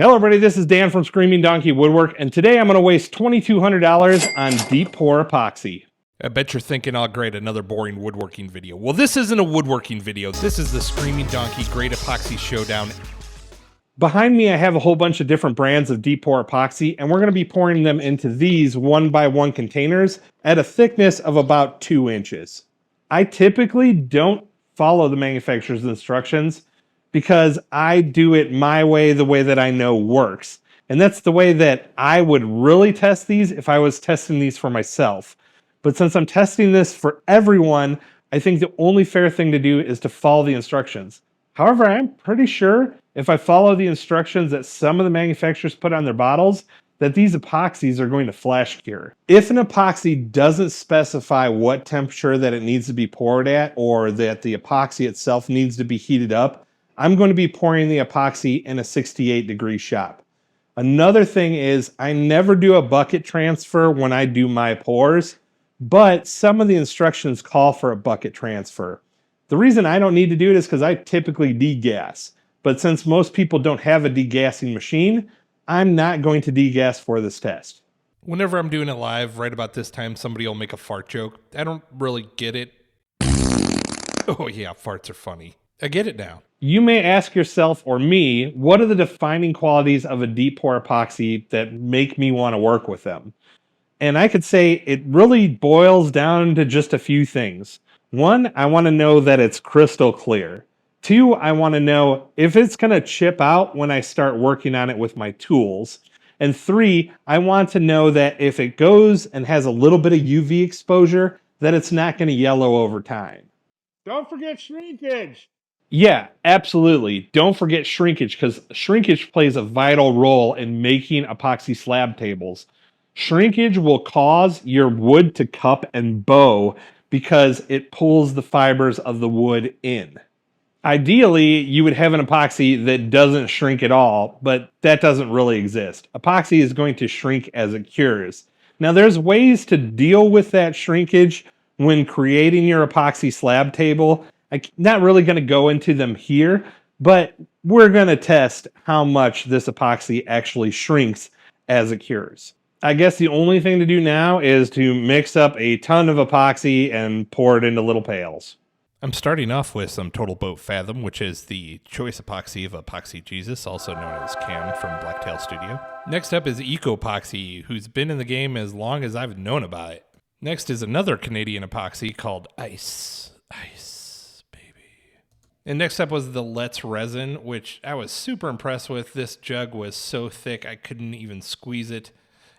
Hello everybody, this is Dan from Screaming Donkey Woodwork, and today I'm going to waste $2,200 on deep pour epoxy. I bet you're thinking, oh great, another boring woodworking video. Well, this isn't a woodworking video. This is the Screaming Donkey Great Epoxy Showdown. Behind me I have a whole bunch of different brands of deep pour epoxy, and we're going to be pouring them into these 1x1 containers at a thickness of about 2 inches. I typically don't follow the manufacturer's instructions because I do it my way, the way that I know works. And that's the way that I would really test these if I was testing these for myself. But since I'm testing this for everyone, I think the only fair thing to do is to follow the instructions. However, I'm pretty sure if I follow the instructions that some of the manufacturers put on their bottles, that these epoxies are going to flash cure. If an epoxy doesn't specify what temperature that it needs to be poured at, or that the epoxy itself needs to be heated up, I'm going to be pouring the epoxy in a 68-degree shop. Another thing is I never do a bucket transfer when I do my pours, but some of the instructions call for a bucket transfer. The reason I don't need to do it is because I typically degas. But since most people don't have a degassing machine, I'm not going to degas for this test. Whenever I'm doing it live, right about this time, somebody will make a fart joke. I don't really get it. Oh yeah, farts are funny. I get it now. You may ask yourself or me, what are the defining qualities of a deep pour epoxy that make me want to work with them? And I could say it really boils down to just a few things. One, I want to know that it's crystal clear. Two, I want to know if it's going to chip out when I start working on it with my tools. And three, I want to know that if it goes and has a little bit of UV exposure, that it's not going to yellow over time. Don't forget shrinkage. Yeah, absolutely. Don't forget shrinkage, because shrinkage plays a vital role in making epoxy slab tables. Shrinkage will cause your wood to cup and bow because it pulls the fibers of the wood in. Ideally, you would have an epoxy that doesn't shrink at all, but that doesn't really exist. Epoxy is going to shrink as it cures. Now, there's ways to deal with that shrinkage when creating your epoxy slab table. I'm not really going to go into them here, but we're going to test how much this epoxy actually shrinks as it cures. I guess the only thing to do now is to mix up a ton of epoxy and pour it into little pails. I'm starting off with some Total Boat Fathom, which is the choice epoxy of Epoxy Jesus, also known as Cam from Blacktail Studio. Next up is Eco Epoxy, who's been in the game as long as I've known about it. Next is another Canadian epoxy called Ice. And next up was the Let's Resin, which I was super impressed with. This jug was so thick I couldn't even squeeze it.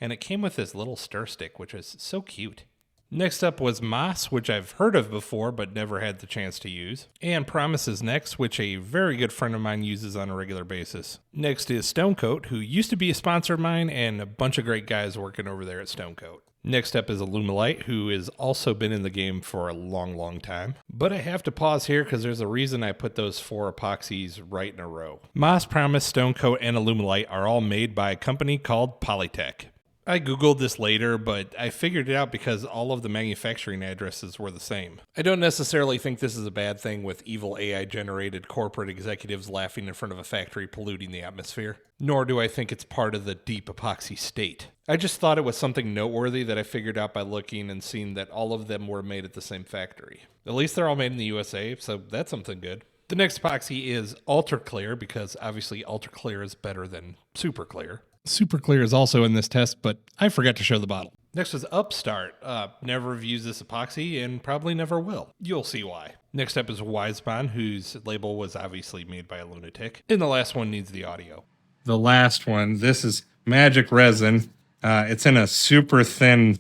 And it came with this little stir stick, which was so cute. Next up was Moss, which I've heard of before but never had the chance to use. And Promises Next, which a very good friend of mine uses on a regular basis. Next is Stonecoat, who used to be a sponsor of mine, and a bunch of great guys working over there at Stonecoat. Next up is Illumilite, who has also been in the game for a long, long time. But I have to pause here because there's a reason I put those 4 epoxies right in a row. Moss, Promise, Stonecoat, and Illumilite are all made by a company called Polytech. I googled this later, but I figured it out because all of the manufacturing addresses were the same. I don't necessarily think this is a bad thing with evil AI-generated corporate executives laughing in front of a factory polluting the atmosphere. Nor do I think it's part of the deep epoxy state. I just thought it was something noteworthy that I figured out by looking and seeing that all of them were made at the same factory. At least they're all made in the USA, so that's something good. The next epoxy is Ultra Clear, because obviously Ultra Clear is better than Super Clear. Super Clear is also in this test, but I forgot to show the bottle. Next is Upstart. Never have used this epoxy and probably never will. You'll see why. Next up is WiseBond, whose label was obviously made by a lunatic. And the last one needs the audio. The last one, this is Magic Resin. It's in a super thin,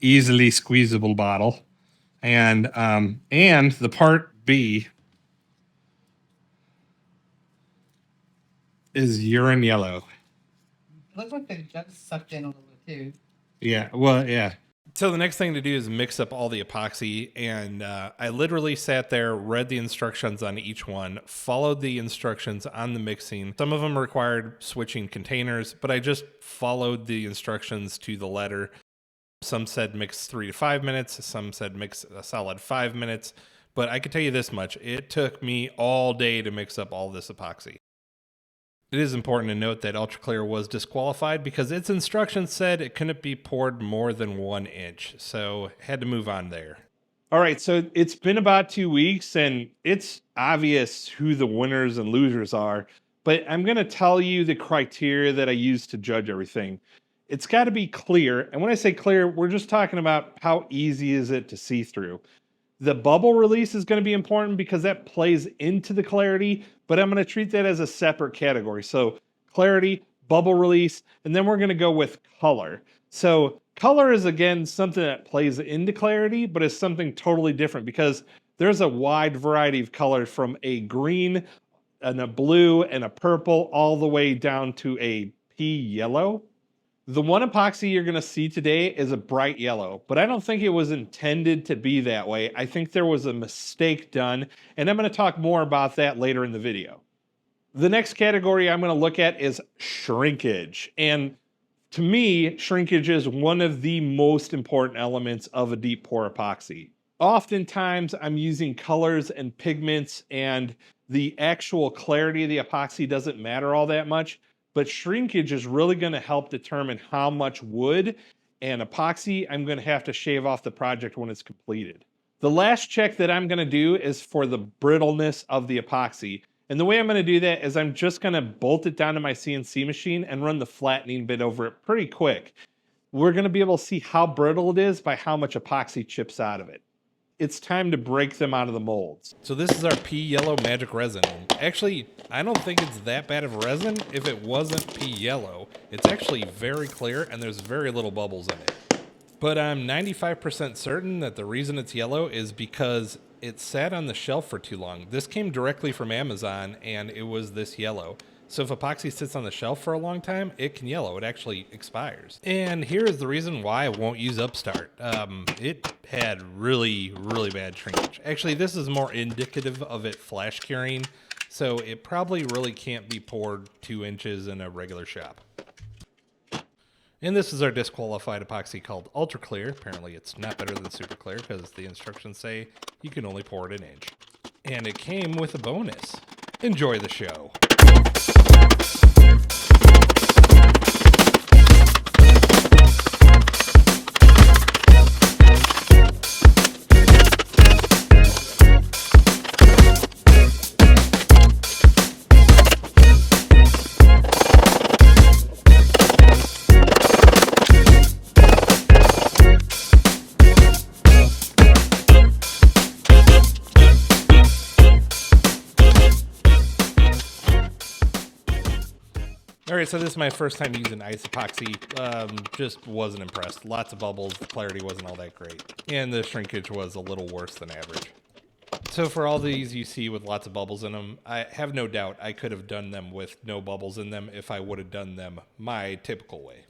easily squeezable bottle. And the part B is urine yellow. Looks like the jug sucked in a little bit too. Yeah, well, yeah. So the next thing to do is mix up all the epoxy, and I literally sat there, read the instructions on each one, followed the instructions on the mixing. Some of them required switching containers, but I just followed the instructions to the letter. Some said mix 3 to 5 minutes, some said mix a solid 5 minutes, but I can tell you this much, it took me all day to mix up all this epoxy. It is important to note that Ultra Clear was disqualified because its instructions said it couldn't be poured more than 1 inch, so had to move on there. All right, so it's been about 2 weeks and it's obvious who the winners and losers are, but I'm going to tell you the criteria that I use to judge everything. It's got to be clear, and when I say clear, we're just talking about how easy is it to see through. The bubble release is going to be important because that plays into the clarity, but I'm going to treat that as a separate category. So clarity, bubble release, and then we're going to go with color. So color is, again, something that plays into clarity, but is something totally different because there's a wide variety of colors from a green and a blue and a purple all the way down to a pea yellow. The one epoxy you're going to see today is a bright yellow, but I don't think it was intended to be that way. I think there was a mistake done, and I'm going to talk more about that later in the video. The next category I'm going to look at is shrinkage. And to me, shrinkage is one of the most important elements of a deep pour epoxy. Oftentimes, I'm using colors and pigments, and the actual clarity of the epoxy doesn't matter all that much. But shrinkage is really going to help determine how much wood and epoxy I'm going to have to shave off the project when it's completed. The last check that I'm going to do is for the brittleness of the epoxy. And the way I'm going to do that is I'm just going to bolt it down to my CNC machine and run the flattening bit over it pretty quick. We're going to be able to see how brittle it is by how much epoxy chips out of it. It's time to break them out of the molds. So this is our pea yellow magic resin. Actually, I don't think it's that bad of a resin if it wasn't pea yellow. It's actually very clear and there's very little bubbles in it. But I'm 95% certain that the reason it's yellow is because it sat on the shelf for too long. This came directly from Amazon and it was this yellow. So if epoxy sits on the shelf for a long time, it can yellow. It actually expires. And here is the reason why I won't use Upstart. It had really, really bad shrinkage. Actually, this is more indicative of it flash curing, so it probably really can't be poured 2 inches in a regular shop. And this is our disqualified epoxy called Ultra Clear. Apparently it's not better than Super Clear because the instructions say you can only pour it 1 inch. And it came with a bonus. Enjoy the show. Alright, so this is my first time using ice epoxy. Just wasn't impressed. Lots of bubbles, the clarity wasn't all that great. And the shrinkage was a little worse than average. So for all these you see with lots of bubbles in them, I have no doubt I could have done them with no bubbles in them if I would have done them my typical way.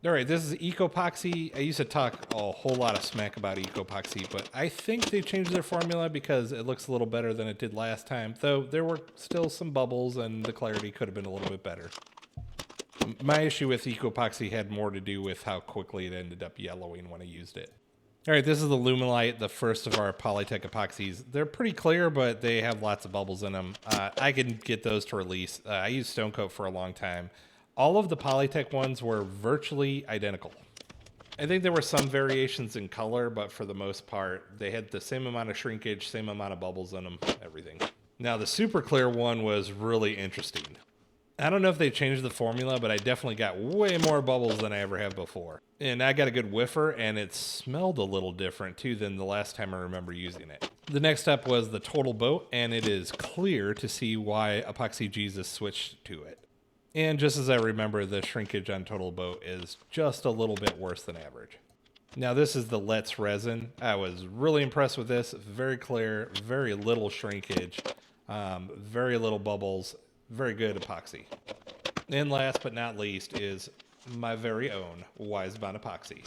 Alright, this is Epoxy. I used to talk a whole lot of smack about Epoxy, but I think they changed their formula because it looks a little better than it did last time, though there were still some bubbles and the clarity could have been a little bit better. My issue with Epoxy had more to do with how quickly it ended up yellowing when I used it. Alright, this is the Lumelite, the first of our Polytech epoxies. They're pretty clear, but they have lots of bubbles in them. I can get those to release. I used Stone Coat for a long time. All of the Polytech ones were virtually identical. I think there were some variations in color, but for the most part, they had the same amount of shrinkage, same amount of bubbles in them, everything. Now, the super clear one was really interesting. I don't know if they changed the formula, but I definitely got way more bubbles than I ever have before. And I got a good whiffer, and it smelled a little different, too, than the last time I remember using it. The next step was the Total Boat, and it is clear to see why Epoxy Jesus switched to it. And just as I remember, the shrinkage on Total Boat is just a little bit worse than average. Now this is the Let's resin. I was really impressed with this. Very clear, very little shrinkage, very little bubbles, very good epoxy. And last but not least is my very own WiseBond epoxy.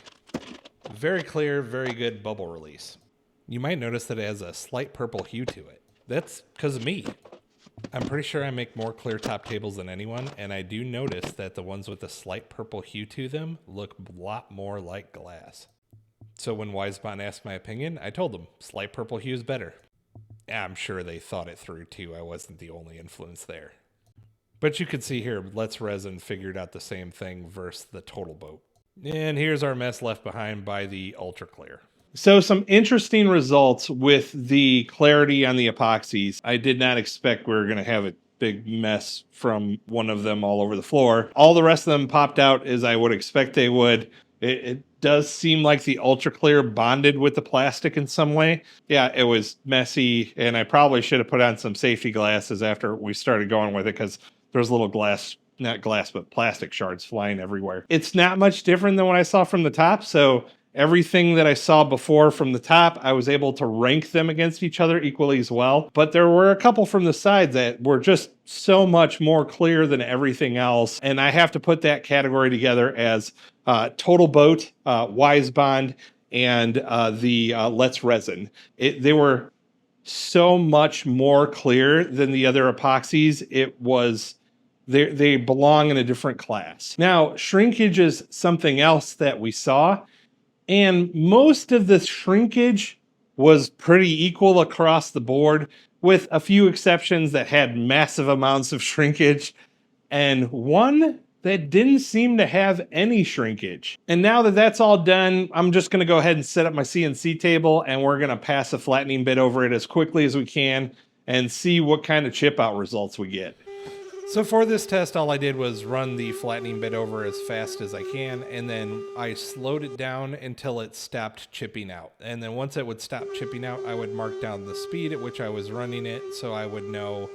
Very clear, very good bubble release. You might notice that it has a slight purple hue to it. That's because of me. I'm pretty sure I make more clear top tables than anyone, and I do notice that the ones with a slight purple hue to them look a lot more like glass. So when WiseBond asked my opinion, I told them, slight purple hue is better. I'm sure they thought it through too, I wasn't the only influence there. But you can see here, Let's Resin figured out the same thing versus the Total Boat. And here's our mess left behind by the Ultra Clear. So some interesting results with the clarity on the epoxies. I did not expect we were going to have a big mess from one of them all over the floor. All the rest of them popped out as I would expect they would. It does seem like the Ultra Clear bonded with the plastic in some way. Yeah, it was messy, and I probably should have put on some safety glasses after we started going with it, because there's little not glass, but plastic shards flying everywhere. It's not much different than what I saw from the top, so everything that I saw before from the top, I was able to rank them against each other equally as well. But there were a couple from the sides that were just so much more clear than everything else. And I have to put that category together as Total Boat, WiseBond, and the Let's Resin. They were so much more clear than the other epoxies. It was... They belong in a different class. Now, shrinkage is something else that we saw. And most of the shrinkage was pretty equal across the board, with a few exceptions that had massive amounts of shrinkage, and one that didn't seem to have any shrinkage. And now that that's all done, I'm just going to go ahead and set up my CNC table, and we're going to pass a flattening bit over it as quickly as we can and see what kind of chip out results we get. So for this test, all I did was run the flattening bit over as fast as I can, and then I slowed it down until it stopped chipping out. And then once it would stop chipping out, I would mark down the speed at which I was running it, so I would know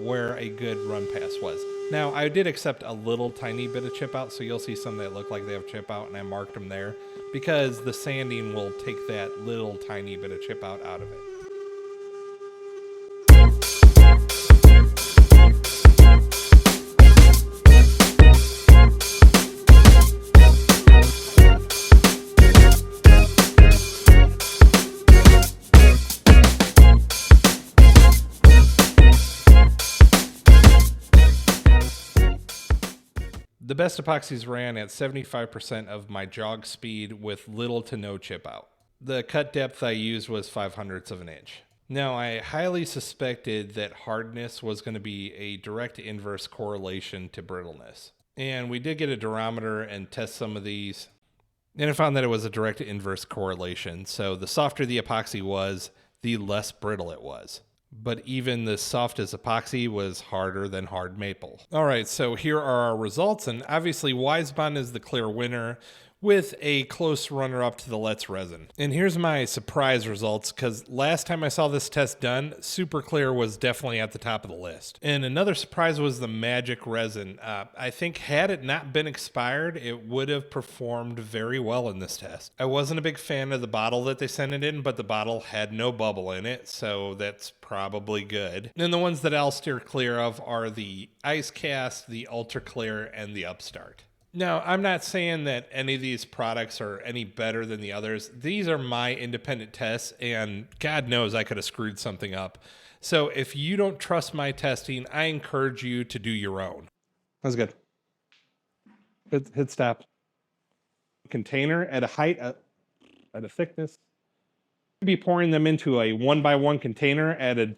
where a good run pass was. Now, I did accept a little tiny bit of chip out, so you'll see some that look like they have chip out, and I marked them there, because the sanding will take that little tiny bit of chip out of it. The best epoxies ran at 75% of my jog speed with little to no chip out. The cut depth I used was 0.05 of an inch. Now, I highly suspected that hardness was going to be a direct inverse correlation to brittleness. And we did get a durometer and test some of these, and I found that it was a direct inverse correlation. So the softer the epoxy was, the less brittle it was. But even the softest epoxy was harder than hard maple. All right, so here are our results, and obviously WiseBond is the clear winner, with a close runner-up to the Let's Resin. And here's my surprise results, because last time I saw this test done, Super Clear was definitely at the top of the list. And another surprise was the Magic Resin. I think had it not been expired, it would have performed very well in this test. I wasn't a big fan of the bottle that they sent it in, but the bottle had no bubble in it, so that's probably good. And the ones that I'll steer clear of are the Ice Cast, the Ultra Clear, and the Upstart. Now, I'm not saying that any of these products are any better than the others. These are my independent tests, and God knows I could have screwed something up. So if you don't trust my testing, I encourage you to do your own. That's good. Hit stop. Container at a height, at a thickness. Be pouring them into a 1x1 container at a